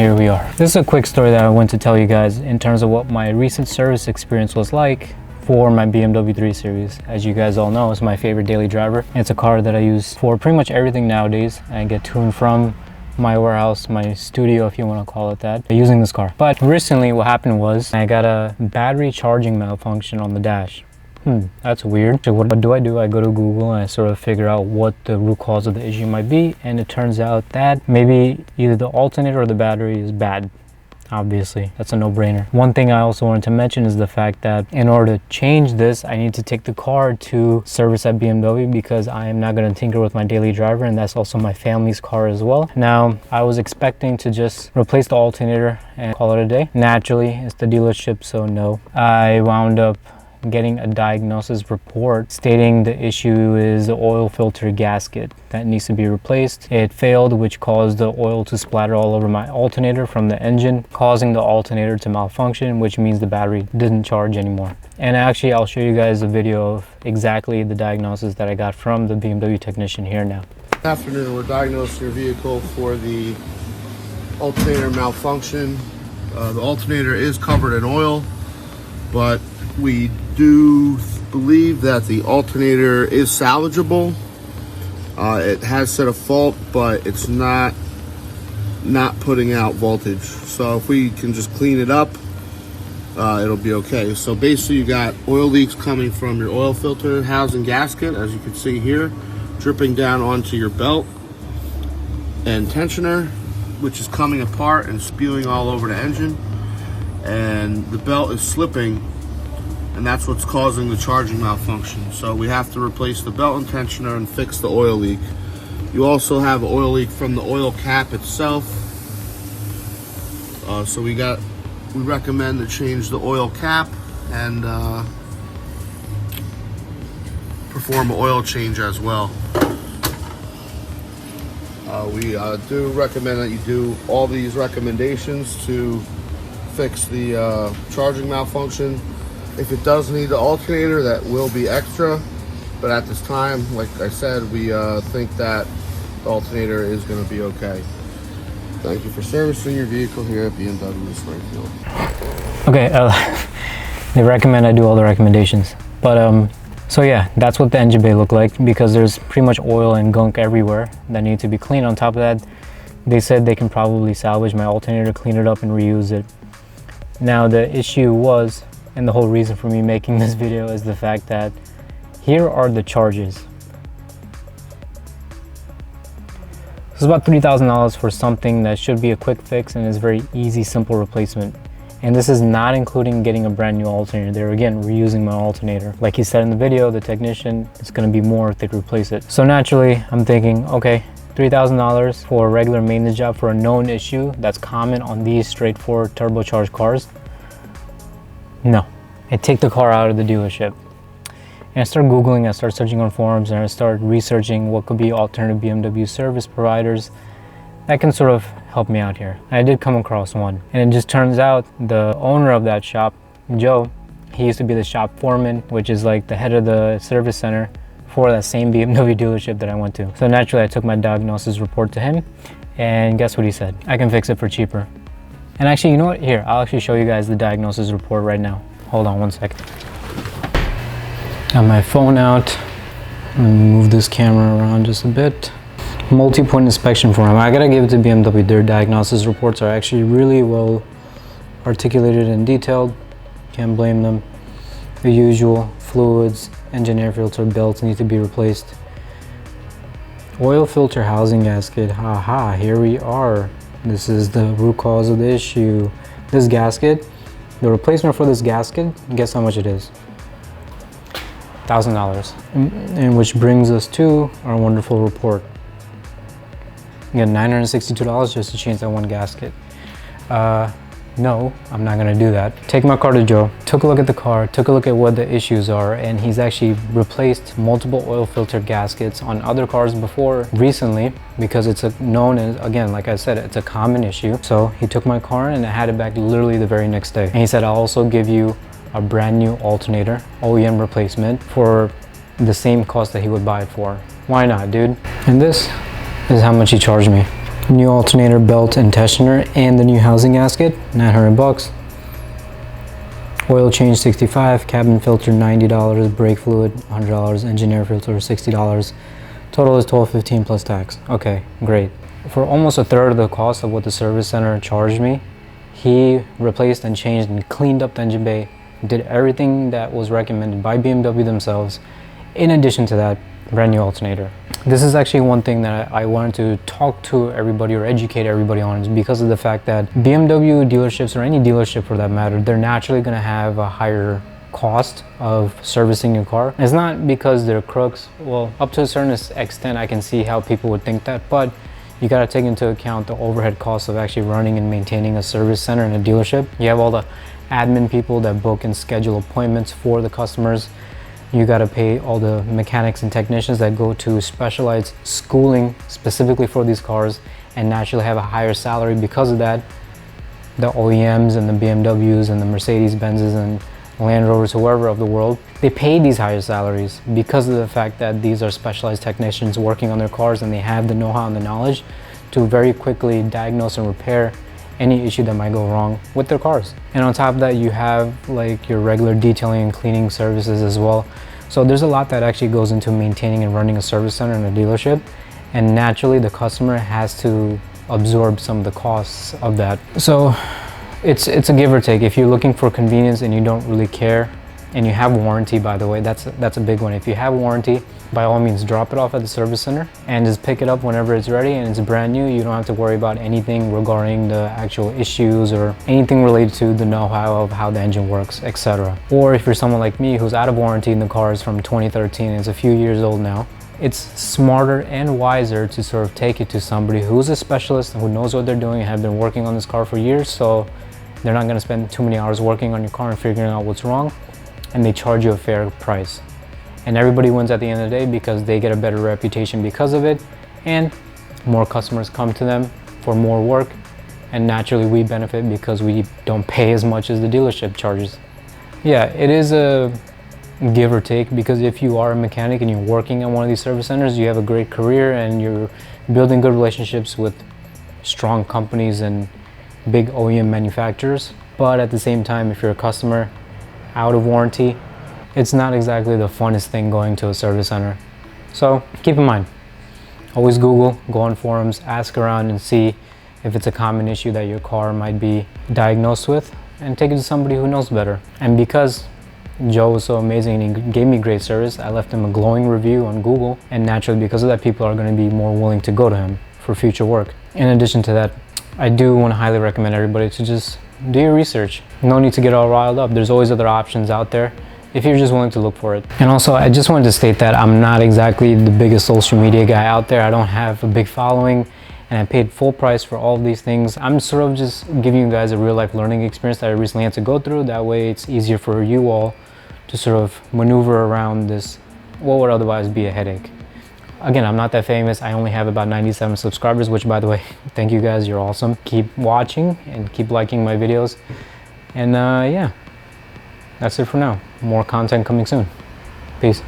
here we are. This is a quick story that I want to tell you guys in terms of what my recent service experience was like for my BMW 3 Series. As you guys all know, it's my favorite daily driver. It's a car that I use for pretty much everything nowadays. I get to and from my warehouse, my studio, if you want to call it that, using this car. But recently what happened was I got a battery charging malfunction on the dash. That's weird. So what do? I go to Google and I sort of figure out what the root cause of the issue might be, and it turns out that maybe either the alternator or the battery is bad. Obviously, that's a no-brainer. One thing I also wanted to mention is the fact that in order to change this, I need to take the car to service at BMW because I am not going to tinker with my daily driver, and that's also my family's car as well. Now, I was expecting to just replace the alternator and call it a day. Naturally, it's the dealership, so no. I wound up getting a diagnosis report stating the issue is the oil filter gasket that needs to be replaced. It failed, which caused the oil to splatter all over my alternator from the engine, causing the alternator to malfunction, which means the battery didn't charge anymore. And actually, I'll show you guys a video of exactly the diagnosis that I got from the BMW technician here now. Good afternoon. We're diagnosing your vehicle for the alternator malfunction. The alternator is covered in oil, but we do believe that the alternator is salvageable. It has set a fault, but it's not putting out voltage. So if we can just clean it up, it'll be okay. So basically, you got oil leaks coming from your oil filter housing gasket, as you can see here, dripping down onto your belt and tensioner, which is coming apart and spewing all over the engine. And the belt is slipping, and that's what's causing the charging malfunction. So we have to replace the belt and tensioner and fix the oil leak. You also have an oil leak from the oil cap itself. So we recommend to change the oil cap and perform an oil change as well. We do recommend that you do all these recommendations to fix the charging malfunction. If it does need the alternator, that will be extra, but at this time, like I said, we think that the alternator is going to be okay. Thank you for servicing your vehicle here at BMW Springfield. Okay, they recommend I do all the recommendations, but so yeah, that's what the engine bay looked like, because there's pretty much oil and gunk everywhere that need to be cleaned. On top of that, they said they can probably salvage my alternator, clean it up, and reuse it. Now, the issue was, and the whole reason for me making this video, is the fact that here are the charges. This is about $3,000 for something that should be a quick fix and is very easy, simple replacement. And this is not including getting a brand new alternator. They're again reusing my alternator. Like he said in the video, the technician, it's gonna be more if they replace it. So naturally, I'm thinking, okay, $3,000 for a regular maintenance job for a known issue that's common on these straightforward turbocharged cars. No, I take the car out of the dealership and I start Googling, I start searching on forums, and I start researching what could be alternative BMW service providers that can sort of help me out here. I did come across one, and it just turns out the owner of that shop, Joe, he used to be the shop foreman, which is like the head of the service center for that same BMW dealership that I went to. So naturally, I took my diagnosis report to him, and guess what he said? I can fix it for cheaper. And actually, you know what? Here, I'll actually show you guys the diagnosis report right now. Hold on one second. Got my phone out. Let me move this camera around just a bit. Multi-point inspection form. I gotta give it to BMW. Their diagnosis reports are actually really well articulated and detailed. Can't blame them. The usual fluids, engine air filter, belts need to be replaced. Oil filter housing gasket. Haha, here we are. This is the root cause of the issue. This gasket, the replacement for this gasket, guess how much it is? $1,000. And which brings us to our wonderful report. You get $962 just to change that one gasket. No, I'm not gonna do that. Take my car to Joe, took a look at the car, took a look at what the issues are, and he's actually replaced multiple oil filter gaskets on other cars before recently, because it's known as, again, like I said, it's a common issue. So he took my car and I had it back literally the very next day. And he said, I'll also give you a brand new alternator, OEM replacement, for the same cost that he would buy it for. Why not, dude? And this is how much he charged me. New alternator, belt and tensioner, and the new housing gasket, 900 bucks. Oil change, 65. Cabin filter, $90. Brake fluid, $100. Engine air filter, $60. Total is $12.15 plus tax. Okay, great. For almost a third of the cost of what the service center charged me, he replaced and changed and cleaned up the engine bay, did everything that was recommended by BMW themselves. In addition to that, brand new alternator. This is actually one thing that I wanted to talk to everybody or educate everybody on, is because of the fact that BMW dealerships, or any dealership for that matter, they're naturally going to have a higher cost of servicing your car. It's not because they're crooks. Well, up to a certain extent I can see how people would think that, but you got to take into account the overhead costs of actually running and maintaining a service center in a dealership. You have all the admin people that book and schedule appointments for the customers. You got to pay all the mechanics and technicians that go to specialized schooling specifically for these cars, and naturally have a higher salary because of that. The OEMs and the BMWs and the Mercedes-Benzes and Land Rovers, whoever of the world, they pay these higher salaries because of the fact that these are specialized technicians working on their cars, and they have the know-how and the knowledge to very quickly diagnose and repair any issue that might go wrong with their cars. And on top of that, you have like your regular detailing and cleaning services as well. So there's a lot that actually goes into maintaining and running a service center in a dealership, and naturally the customer has to absorb some of the costs of that. So it's a give or take. If you're looking for convenience and you don't really care, and you have warranty, by the way, that's a big one. If you have warranty, by all means drop it off at the service center and just pick it up whenever it's ready and it's brand new. You don't have to worry about anything regarding the actual issues or anything related to the know-how of how the engine works, etc. Or if you're someone like me who's out of warranty and the car is from 2013, it's a few years old now, it's smarter and wiser to sort of take it to somebody who's a specialist and who knows what they're doing and have been working on this car for years, so they're not going to spend too many hours working on your car and figuring out what's wrong, and they charge you a fair price. And everybody wins at the end of the day because they get a better reputation because of it, and more customers come to them for more work, and naturally we benefit because we don't pay as much as the dealership charges. Yeah, it is a give or take, because if you are a mechanic and you're working at one of these service centers, you have a great career and you're building good relationships with strong companies and big OEM manufacturers. But at the same time, if you're a customer out of warranty, it's not exactly the funnest thing going to a service center. So keep in mind, always Google, go on forums, ask around and see if it's a common issue that your car might be diagnosed with, and take it to somebody who knows better. And because Joe was so amazing and he gave me great service, I left him a glowing review on Google, and naturally because of that, people are going to be more willing to go to him for future work. In addition to that, I do want to highly recommend everybody to just do your research. No need to get all riled up. There's always other options out there if you're just willing to look for it. And also, I just wanted to state that I'm not exactly the biggest social media guy out there. I don't have a big following, and I paid full price for all of these things. I'm sort of just giving you guys a real life learning experience that I recently had to go through. That way it's easier for you all to sort of maneuver around this, what would otherwise be a headache. Again, I'm not that famous. I only have about 97 subscribers, which, by the way, thank you guys, you're awesome. Keep watching and keep liking my videos. And yeah, that's it for now. More content coming soon. Peace.